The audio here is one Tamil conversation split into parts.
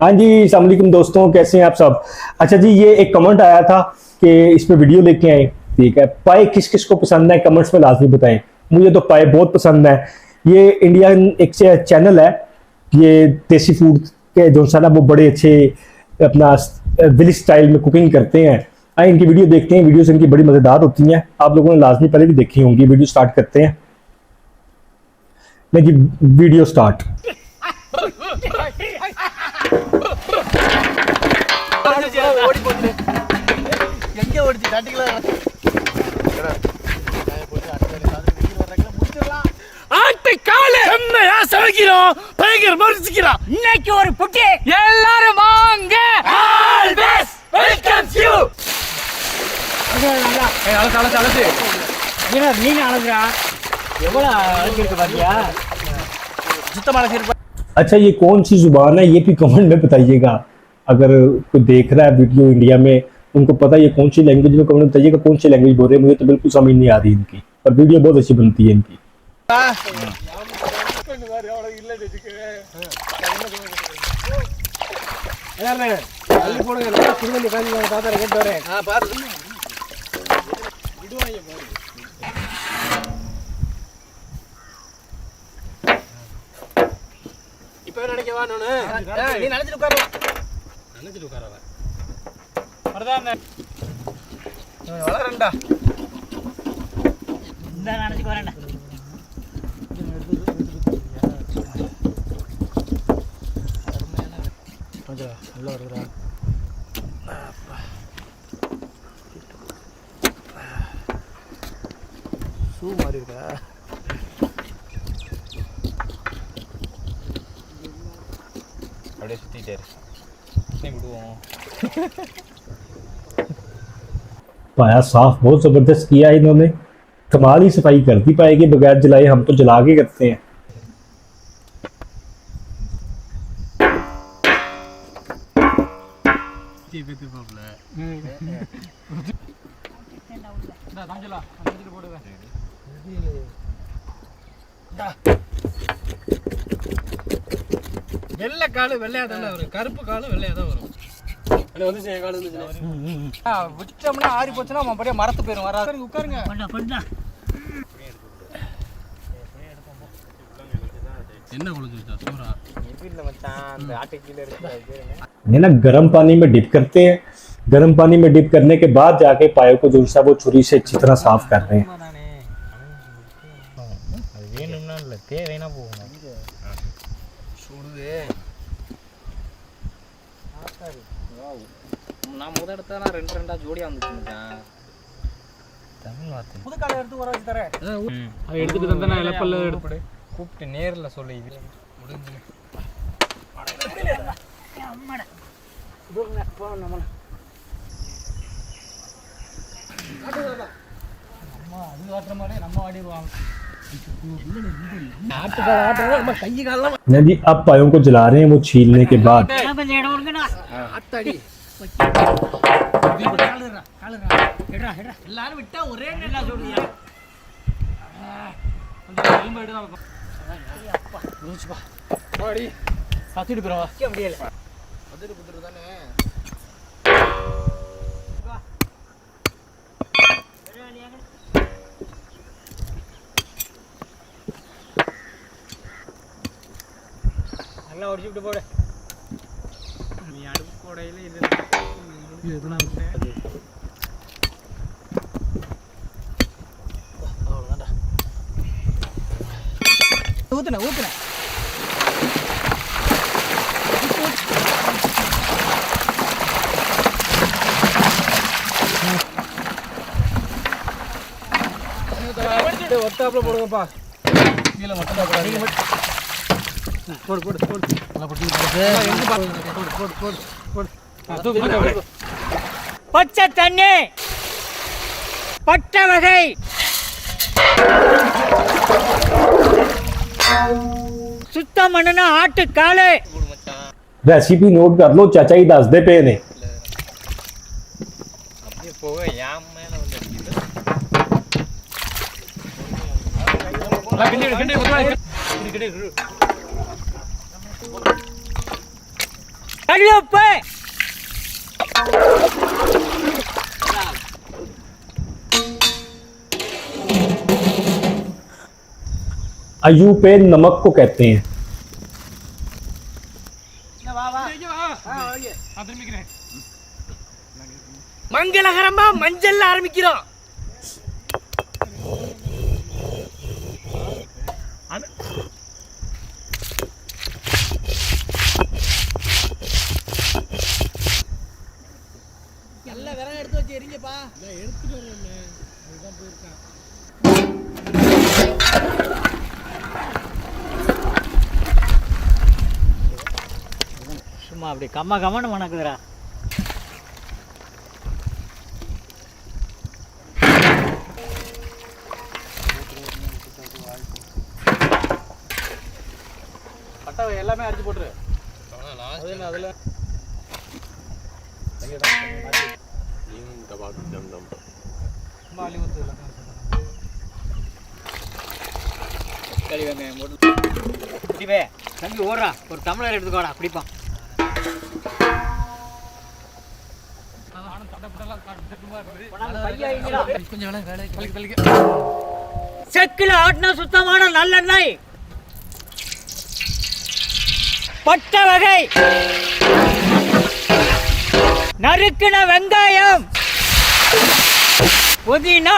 हाँ जी, अस्सलाम वालेकुम दोस्तों, कैसे हैं आप सब। अच्छा जी, ये एक कमेंट आया था कि इस पे वीडियो लेके आए। ठीक है, पाए किस किस को पसंद है कमेंट्स में लाजमी बताएं। मुझे तो पाए बहुत पसंद है। ये इंडियन एक चैनल है, ये देसी फूड के जो सा ना वो बड़े अच्छे अपना विलेज स्टाइल में कुकिंग करते हैं। आए इनकी वीडियो देखते हैं, वीडियोस इनकी बड़ी मजेदार होती हैं, आप लोगों ने लाजमी पहले भी देखी होंगी। वीडियो स्टार्ट करते हैं। नहीं जी, वीडियो स्टार्ट। இன்னைக்கு ஒரு புட்டி எல்லாரும் வாங்க. Always welcomes you. நீங்க அழகுறா எவ்வளவு அழகு இருக்கு பாத்தியா, சுத்தமான சிரிப்பு. अच्छा, ये कौन सी जुबान है ये भी कमेंट में बताइएगा। अगर कोई देख रहा है वीडियो इंडिया में, उनको पता है ये कौन सी लैंग्वेज में, कमेंट बताइएगा कौन सी लैंग्वेज बोल रहे हैं। मुझे तो बिल्कुल समझ नहीं आ रही इनकी, पर वीडियो बहुत अच्छी बनती है इनकी। இப்ப நினைக்கவா நானு நீ நினைச்சிட்டு உட்காரு. நினைச்சிட்டு உட்காரவ வரதானே வளரண்டா இந்த நினைச்சிட்டு வரேன்டா. கொஞ்சம் நல்லா வருதுடா. ஷூ மாதிரி இருக்கா. அப்படியே சுத்திட்டே விடுவோம். पाया साफ बहुत जबरदस्त किया है इन्होंने, कमाल ही सफाई कर दी पाए के बगैर जलाए। हम तो जला के करते हैं। வெள்ளை காலு வெள்ளையா தானே வரும், கருப்பு காலு வெள்ளையா தான் வரும். விட்டோம்னா ஆறி போச்சுன்னா அவன் அப்படியே மரத்து போயிடும். வராது உட்காருங்க. என்ன குளிச்சு சூரா வீட்டில் மச்சான் அந்த ஆட்டை கீழே இருக்கு ये ना गर्म पानी में डिप करते हैं। गर्म पानी में डिप करने के बाद जाके पायों को जो सा वो छुरी से अच्छी तरह साफ कर रहे हैं। அது வேணும்னா இல்லை, தேவைன்னா போகணும். சுடுது நான் முத எடுத்தா ரெண்டு ரெண்டா ஜோடியா வந்துச்சு மச்சான். தமிழ் வார்த்தை புது காலை எடுத்து வர வச்சு தரேன். அதை எடுத்துட்டு தந்தா நான் இலப்பல்ல எடுத்து கூப்பிட்டு நேரில் சொல்லி இது முடிஞ்சு அது வாட்டுற மாதிரி நம்ம ஆடிடுவாங்க. கையை காலம் नहीं जी, अब पायों को जला रहे हैं वो छीलने के बाद। எல்லாரும் விட்டா ஒரே நல்லா சொல்லியா. சத்திட்டு போறவா முடியல அதிரு புத்துரு தானே. நல்லா ஒடிச்சுட்டு போடு. நீ அடுப்பு போடையில இது எதுனா அவ்வளோதான்டா. ஊத்துன ஊத்துன ஒத்தாப்புல போடுங்கப்பா. கீழே மட்டும் போடு போடு போடு போடு. பச்சை தண்ணி பட்டை வகை சுத்தம் பண்ணனா ஆட்டு காலை रेसिपी नोट कर लो, चाचा ही दस दे पे ने। கல்லுப்பு अयू पे नमक को कहते हैं। மங்களகரமா மஞ்சள் ஆரம்பிக்கிறோம். எல்லாம் விறகு எடுத்து வச்சு எரிங்கப்பா. எடுத்துட்டு வரேன். அதுதான் போயிருக்கான். சும்மா அப்படி கம்மா கம்மன்னு மணக்குதுடா. பட்டை எல்லாமே அடிச்சு போட்டுரு. அதுல சரி வெங்காயம் போட்டு தம்பி ஓடுறா. ஒரு டம்ளர் எடுத்துக்கோடா பிடிப்பான். செக்கில ஆட்டின சுத்தமான நல்லெண்ணெய், பட்டை வகை, நறுக்கின வெங்காயம், புதினா,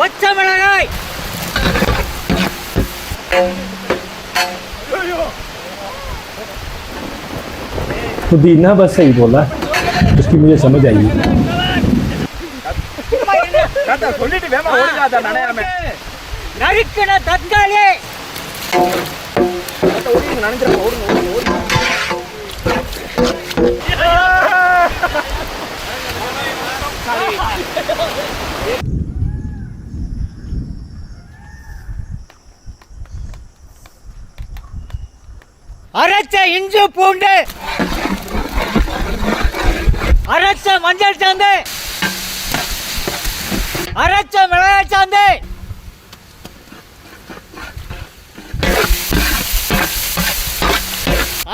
பச்சை மிளகாய், पुदीना बस सही बोला, उसकी मुझे समझ आई। நறுக்கின தக்காளி, அரைச்ச இஞ்சி பூண்டு, அரைச்ச மஞ்சள் சாந்து, அரைச்ச மிளகாய் சாந்து,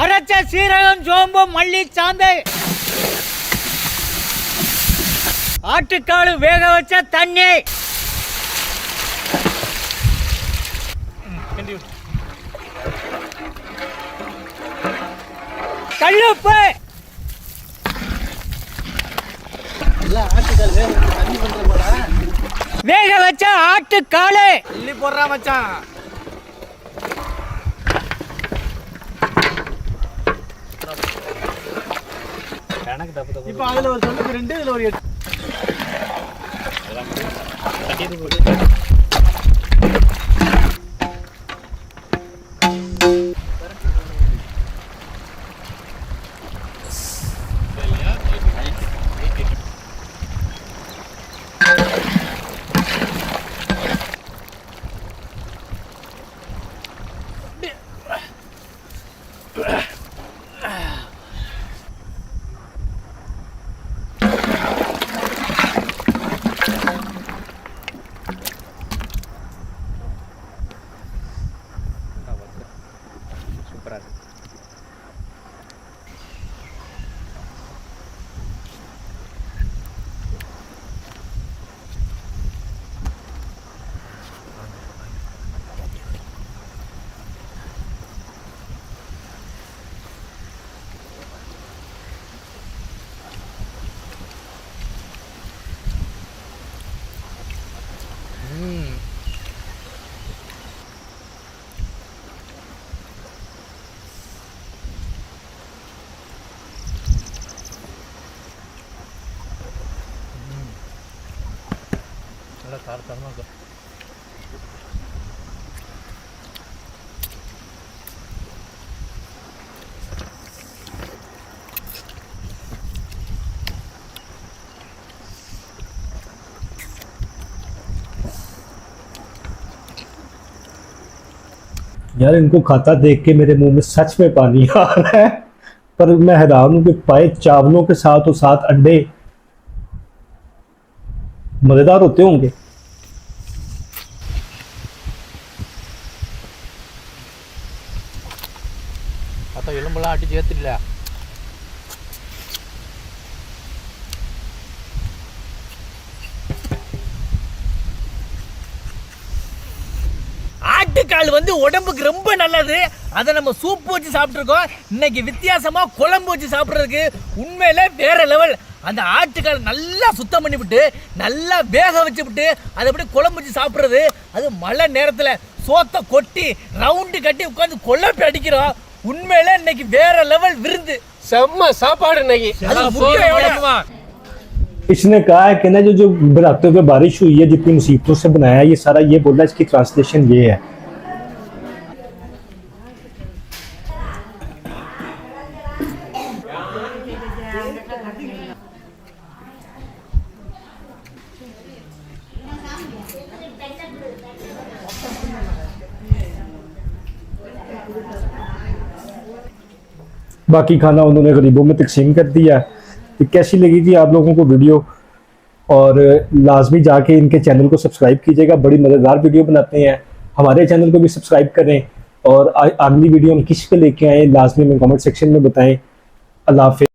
அரைச்ச சீரகம் சோம்பு மல்லி சாந்து, ஆட்டுக்காலு வேக வச்ச தண்ணி, கல்லுப்பு, வேக வச்ச ஆட்டுக்காலு அள்ளி போடுறா மச்சான். கணக்கு தப்பு தப்பு. இப்போ அதுல ஒரு 92 இதுல ஒரு 8. தரமா இருக்கும். यार इनको खाता देख के मेरे मुंह में सच में पानी आ रहा है, पर मैं हैरान हूं कि पाए चावलों के साथ और साथ अंडे मजेदार होते होंगे। பார்த்தா எலும்பெல்லாம் அடிச்சு ஏத்துடல. ஆட்டுக்கால் வந்து உடம்புக்கு ரொம்ப நல்லது. அதை நம்ம சூப் வச்சு சாப்பிட்ருக்கோம். இன்னைக்கு வித்தியாசமா குழம்பு வச்சு சாப்பிட்றதுக்கு உண்மையிலே வேற லெவல். அந்த ஆட்டுக்கால் நல்லா சுத்தம் பண்ணிவிட்டு நல்லா வேக வச்சுவிட்டு அதை அப்படி குழம்பு வச்சு சாப்பிட்றது, அது மழை நேரத்தில் சோத்தை கொட்டி ரவுண்டு கட்டி உட்காந்து கொழப்பி அடிக்கிறோம். உண்மையிலே இன்னைக்கு வேற லெவல் விருந்து, செம்ம சாப்பாடு இன்னைக்கு. அது முட்டையோட. इसने कहा है कि ना जो बरसातों पे बारिश हुई है, जितनी मुसीबतों से बनाया है, ये सारा ये बोल रहा है, इसकी ट्रांसलेशन ये है। बाकी खाना उन्होंने गरीबों में तकसीम कर दिया। तो कैसी लगी थी आप लोगों को वीडियो, और लाजमी जाके इनके चैनल को सब्सक्राइब कीजिएगा, बड़ी मज़ेदार वीडियो बनाते हैं। हमारे चैनल को भी सब्सक्राइब करें, और अगली वीडियो हम किस पे लेके आए लाजमी में कमेंट सेक्शन में बताएं। अल्लाह हाफ़िज़।